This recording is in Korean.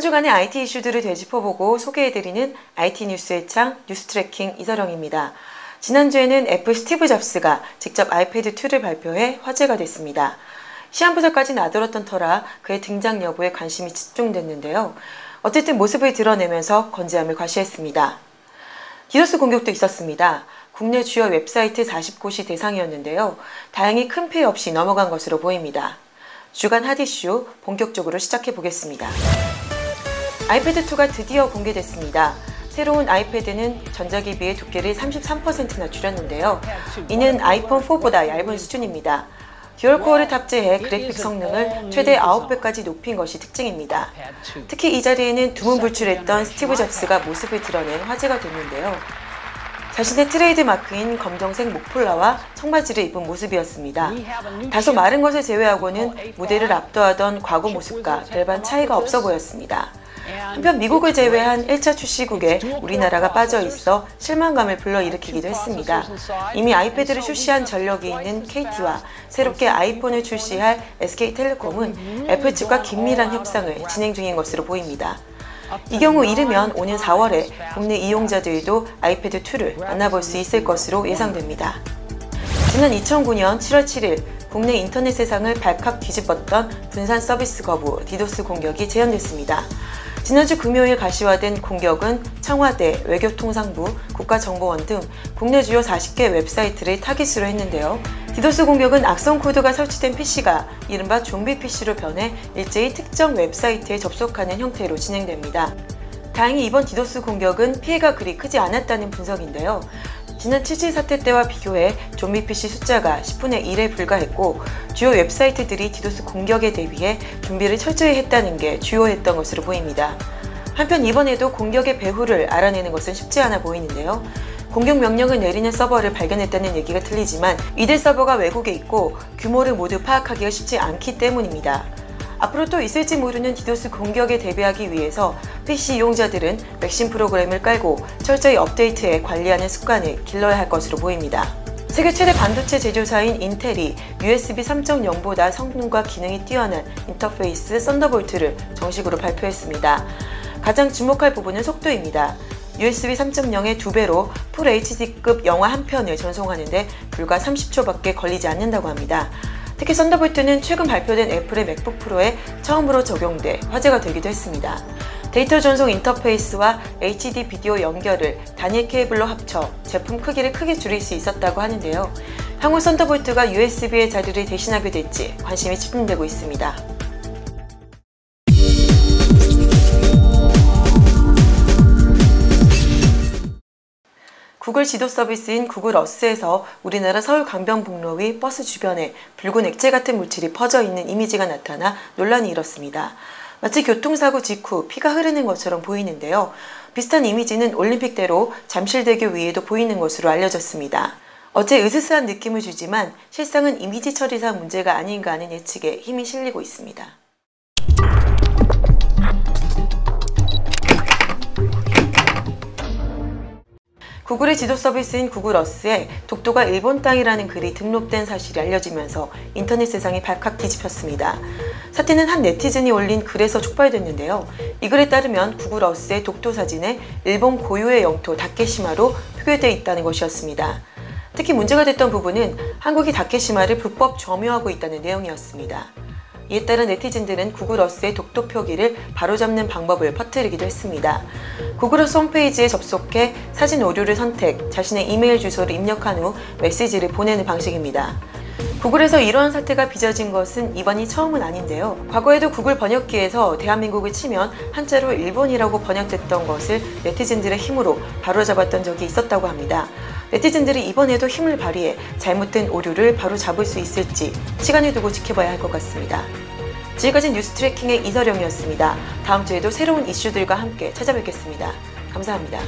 주간의 IT 이슈들을 되짚어보고 소개해드리는 IT 뉴스의 창 뉴스트래킹 이서령입니다. 지난주에는 애플 스티브 잡스가 직접 아이패드 2를 발표해 화제가 됐습니다. 시한부서까지 나돌았던 터라 그의 등장 여부에 관심이 집중됐는데요. 어쨌든 모습을 드러내면서 건재함을 과시했습니다. 디도스 공격도 있었습니다. 국내 주요 웹사이트 40곳이 대상이었는데요. 다행히 큰 피해 없이 넘어간 것으로 보입니다. 주간 핫 이슈 본격적으로 시작해 보겠습니다. 아이패드2가 드디어 공개됐습니다. 새로운 아이패드는 전작에 비해 두께를 33%나 줄였는데요. 이는 아이폰 4보다 얇은 수준입니다. 듀얼코어를 탑재해 그래픽 성능을 최대 9배까지 높인 것이 특징입니다. 특히 이 자리에는 두문불출했던 스티브 잡스가 모습을 드러낸 화제가 됐는데요. 자신의 트레이드 마크인 검정색 목폴라와 청바지를 입은 모습이었습니다. 다소 마른 것을 제외하고는 무대를 압도하던 과거 모습과 별반 차이가 없어 보였습니다. 한편 미국을 제외한 1차 출시국에 우리나라가 빠져 있어 실망감을 불러일으키기도 했습니다. 이미 아이패드를 출시한 전력이 있는 KT와 새롭게 아이폰을 출시할 SK텔레콤은 애플 측과 긴밀한 협상을 진행 중인 것으로 보입니다. 이 경우 이르면 오는 4월에 국내 이용자들도 아이패드2를 만나볼 수 있을 것으로 예상됩니다. 지난 2009년 7월 7일 국내 인터넷 세상을 발칵 뒤집었던 분산 서비스 거부 디도스 공격이 재현됐습니다. 지난주 금요일 가시화된 공격은 청와대, 외교통상부, 국가정보원 등 국내 주요 40개 웹사이트를 타깃으로 했는데요. 디도스 공격은 악성 코드가 설치된 PC가 이른바 좀비 PC로 변해 일제히 특정 웹사이트에 접속하는 형태로 진행됩니다. 다행히 이번 디도스 공격은 피해가 그리 크지 않았다는 분석인데요. 지난 7.7 사태 때와 비교해 좀비 PC 숫자가 10분의 1에 불과했고 주요 웹사이트들이 디도스 공격에 대비해 준비를 철저히 했다는 게 주요했던 것으로 보입니다. 한편 이번에도 공격의 배후를 알아내는 것은 쉽지 않아 보이는데요. 공격 명령을 내리는 서버를 발견했다는 얘기가 틀리지만 이들 서버가 외국에 있고 규모를 모두 파악하기가 쉽지 않기 때문입니다. 앞으로 또 있을지 모르는 디도스 공격에 대비하기 위해서 PC 이용자들은 백신 프로그램을 깔고 철저히 업데이트해 관리하는 습관을 길러야 할 것으로 보입니다. 세계 최대 반도체 제조사인 인텔이 USB 3.0보다 성능과 기능이 뛰어난 인터페이스 썬더볼트를 정식으로 발표했습니다. 가장 주목할 부분은 속도입니다. USB 3.0의 2배로 풀 HD급 영화 한 편을 전송하는데 불과 30초밖에 걸리지 않는다고 합니다. 특히 썬더볼트는 최근 발표된 애플의 맥북 프로에 처음으로 적용돼 화제가 되기도 했습니다. 데이터 전송 인터페이스와 HD 비디오 연결을 단일 케이블로 합쳐 제품 크기를 크게 줄일 수 있었다고 하는데요. 향후 썬더볼트가 USB의 자리를 대신하게 될지 관심이 집중되고 있습니다. 구글 지도 서비스인 구글 어스에서 우리나라 서울 강변북로 위 버스 주변에 붉은 액체 같은 물질이 퍼져 있는 이미지가 나타나 논란이 일었습니다. 마치 교통사고 직후 피가 흐르는 것처럼 보이는데요. 비슷한 이미지는 올림픽대로 잠실대교 위에도 보이는 것으로 알려졌습니다. 어째 으스스한 느낌을 주지만 실상은 이미지 처리상 문제가 아닌가 하는 예측에 힘이 실리고 있습니다. 구글의 지도 서비스인 구글 어스에 독도가 일본 땅이라는 글이 등록된 사실이 알려지면서 인터넷 세상이 발칵 뒤집혔습니다. 사태는 한 네티즌이 올린 글에서 촉발됐는데요. 이 글에 따르면 구글 어스의 독도 사진에 일본 고유의 영토 다케시마로 표기되어 있다는 것이었습니다. 특히 문제가 됐던 부분은 한국이 다케시마를 불법 점유하고 있다는 내용이었습니다. 이에 따른 네티즌들은 구글 어스의 독도 표기를 바로잡는 방법을 퍼뜨리기도 했습니다. 구글 어스 홈페이지에 접속해 사진 오류를 선택, 자신의 이메일 주소를 입력한 후 메시지를 보내는 방식입니다. 구글에서 이러한 사태가 빚어진 것은 이번이 처음은 아닌데요. 과거에도 구글 번역기에서 대한민국을 치면 한자로 일본이라고 번역됐던 것을 네티즌들의 힘으로 바로잡았던 적이 있었다고 합니다. 네티즌들이 이번에도 힘을 발휘해 잘못된 오류를 바로잡을 수 있을지 시간을 두고 지켜봐야 할 것 같습니다. 지금까지 뉴스트래킹의 이서령이었습니다. 다음 주에도 새로운 이슈들과 함께 찾아뵙겠습니다. 감사합니다.